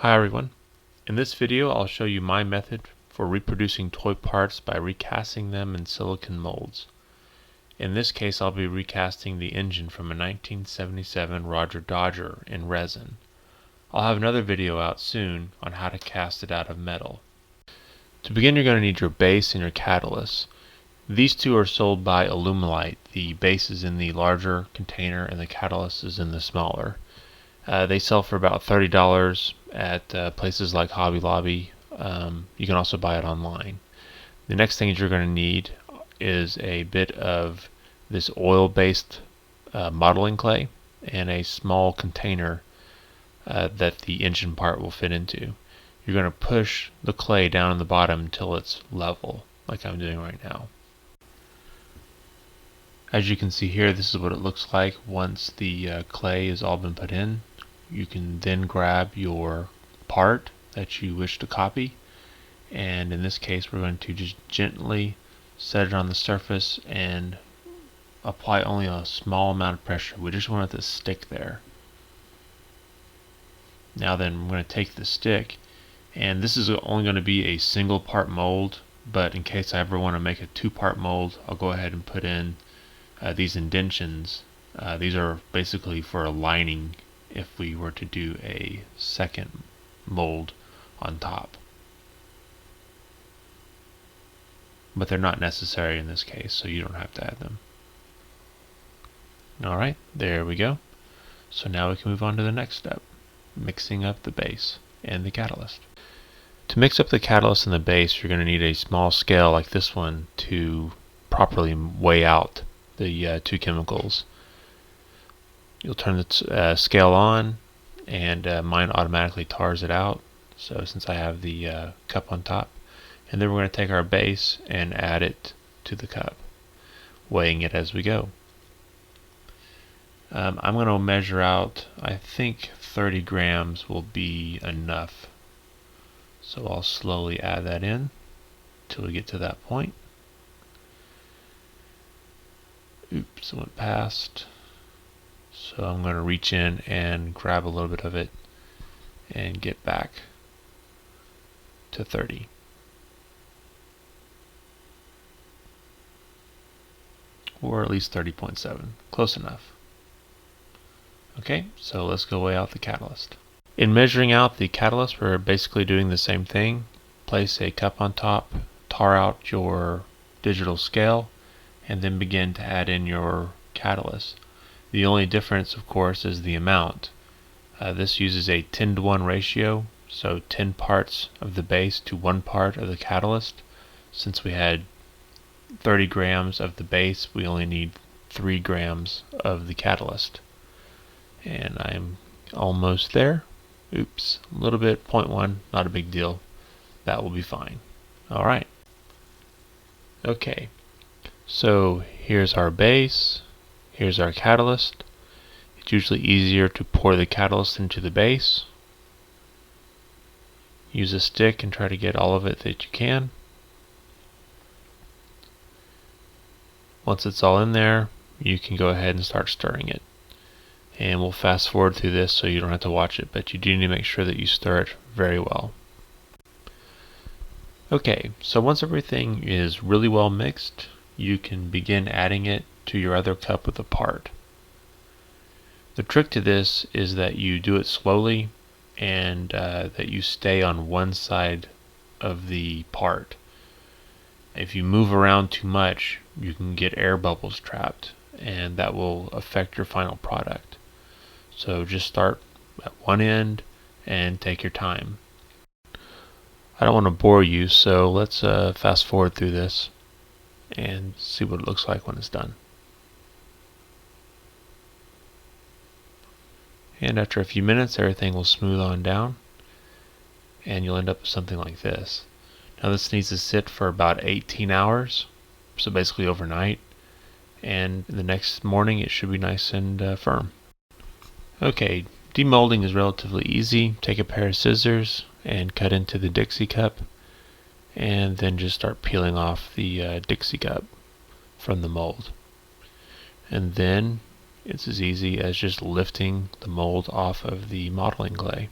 Hi everyone. In this video I'll show you my method for reproducing toy parts by recasting them in silicone molds. In this case I'll be recasting the engine from a 1977 Roger Dodger in resin. I'll have another video out soon on how to cast it out of metal. To begin, you're going to need your base and your catalyst. These two are sold by Alumilite. The base is in the larger container and the catalyst is in the smaller. They sell for about $30 at places like Hobby Lobby. You can also buy it online. The next thing you're going to need is a bit of this oil-based modeling clay and a small container that the engine part will fit into. You're going to push the clay down in the bottom until it's level, like I'm doing right now. As you can see here, this is what it looks like once the clay has all been put in. You can then grab your part that you wish to copy, and in this case we're going to just gently set it on the surface and apply only a small amount of pressure. We just want it to stick there. Now then, I'm going to take the stick, and this is only going to be a single part mold, but in case I ever want to make a two-part mold, I'll go ahead and put in these indentions. These are basically for a lining if we were to do a second mold on top. But they're not necessary in this case, so you don't have to add them. Alright, there we go. So now we can move on to the next step, mixing up the base and the catalyst. To mix up the catalyst and the base, you're going to need a small scale like this one to properly weigh out the two chemicals. You'll turn the scale on, and mine automatically tars it out, so since I have the cup on top. And then we're going to take our base and add it to the cup, weighing it as we go. I'm going to measure out, I think 30 grams will be enough. So I'll slowly add that in till we get to that point. Oops, it went past. So I'm going to reach in and grab a little bit of it and get back to 30. Or at least 30.7. Close enough. Okay, so let's go weigh out the catalyst. In measuring out the catalyst, we're basically doing the same thing. Place a cup on top, tar out your digital scale, and then begin to add in your catalyst. The only difference, of course, is the amount. This uses a 10-to-1 ratio, so 10 parts of the base to 1 part of the catalyst. Since we had 30 grams of the base, we only need 3 grams of the catalyst. And I'm almost there. Oops, a little bit, 0.1, not a big deal. That will be fine. Alright. Okay, so here's our base. Here's our catalyst. It's usually easier to pour the catalyst into the base. Use a stick and try to get all of it that you can. Once it's all in there, you can go ahead and start stirring it. And we'll fast forward through this so you don't have to watch it, but you do need to make sure that you stir it very well. Okay, so once everything is really well mixed, you can begin adding it to your other cup with a part. The trick to this is that you do it slowly and that you stay on one side of the part. If you move around too much, you can get air bubbles trapped, and that will affect your final product. So just start at one end and take your time. I don't want to bore you, so let's fast forward through this and see what it looks like when it's done. And after a few minutes, everything will smooth on down, and you'll end up with something like this. Now this needs to sit for about 18 hours, so basically overnight, and the next morning it should be nice and firm. Okay, demolding is relatively easy. Take a pair of scissors and cut into the Dixie cup, and then just start peeling off the Dixie cup from the mold. And then it's as easy as just lifting the mold off of the modeling clay.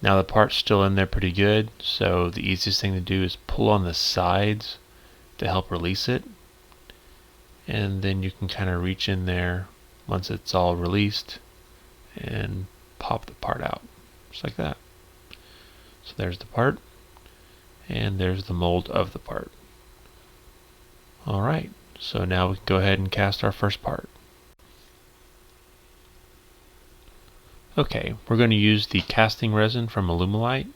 Now the part's still in there pretty good, so the easiest thing to do is pull on the sides to help release it, and then you can kind of reach in there once it's all released and pop the part out, just like that. So there's the part, and there's the mold of the part. Alright, so now we can go ahead and cast our first part. Okay, we're going to use the casting resin from Alumilite.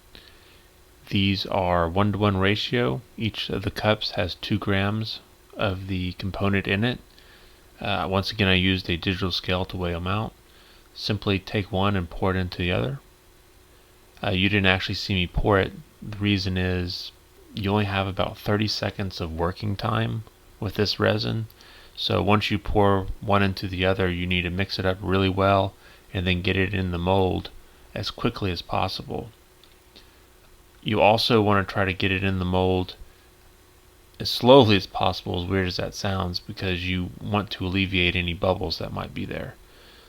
These are 1:1 ratio. Each of the cups has 2 grams of the component in it. Once again, I used a digital scale to weigh them out. Simply take one and pour it into the other. You didn't actually see me pour it. The reason is you only have about 30 seconds of working time with this resin. So once you pour one into the other, you need to mix it up really well and then get it in the mold as quickly as possible. You also want to try to get it in the mold as slowly as possible, as weird as that sounds, because you want to alleviate any bubbles that might be there.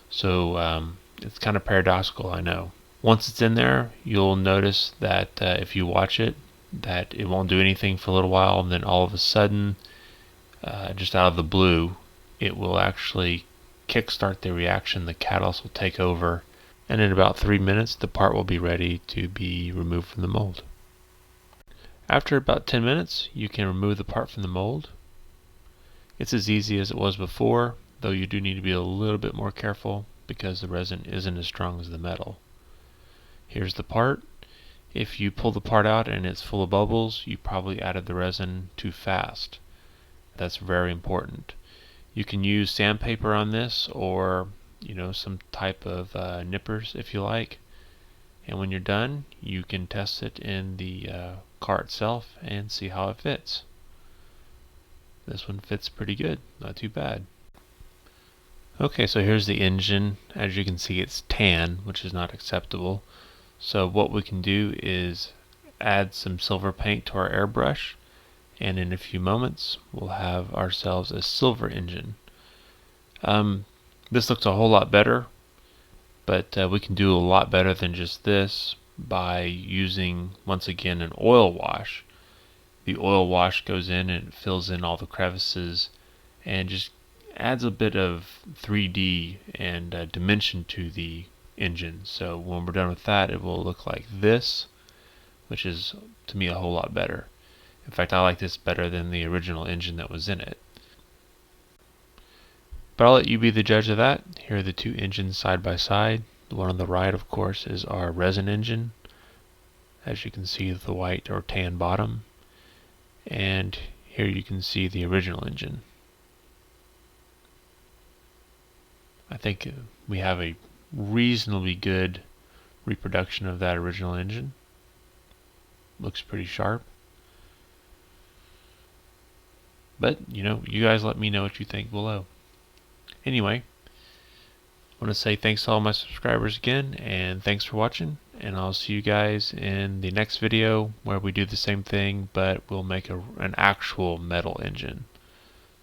So it's kind of paradoxical, I know. Once it's in there, you'll notice that if you watch it, that it won't do anything for a little while, and then all of a sudden, just out of the blue, it will actually kickstart the reaction. The catalyst will take over, and in about 3 minutes the part will be ready to be removed from the mold. After about 10 minutes, you can remove the part from the mold. It's as easy as it was before, though you do need to be a little bit more careful because the resin isn't as strong as the metal. Here's the part. If you pull the part out and it's full of bubbles, you probably added the resin too fast. That's very important. You can use sandpaper on this, or some type of nippers if you like. And when you're done, you can test it in the car itself and see how it fits. This one fits pretty good, not too bad. Okay, so here's the engine. As you can see, it's tan, which is not acceptable. So what we can do is add some silver paint to our airbrush, and in a few moments we'll have ourselves a silver engine. This looks a whole lot better, but we can do a lot better than just this by using, once again, an oil wash. The oil wash goes in and it fills in all the crevices and just adds a bit of 3D and dimension to the engine. So when we're done with that, it will look like this, which is to me a whole lot better. In fact, I like this better than the original engine that was in it. But I'll let you be the judge of that. Here are the two engines side by side. The one on the right, of course, is our resin engine. As you can see, the white or tan bottom. And here you can see the original engine. I think we have a reasonably good reproduction of that original engine. Looks pretty sharp. But, you guys let me know what you think below. Anyway, I want to say thanks to all my subscribers again, and thanks for watching, and I'll see you guys in the next video where we do the same thing, but we'll make an actual metal engine.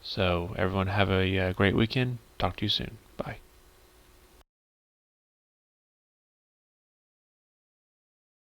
So everyone have a great weekend. Talk to you soon. Bye.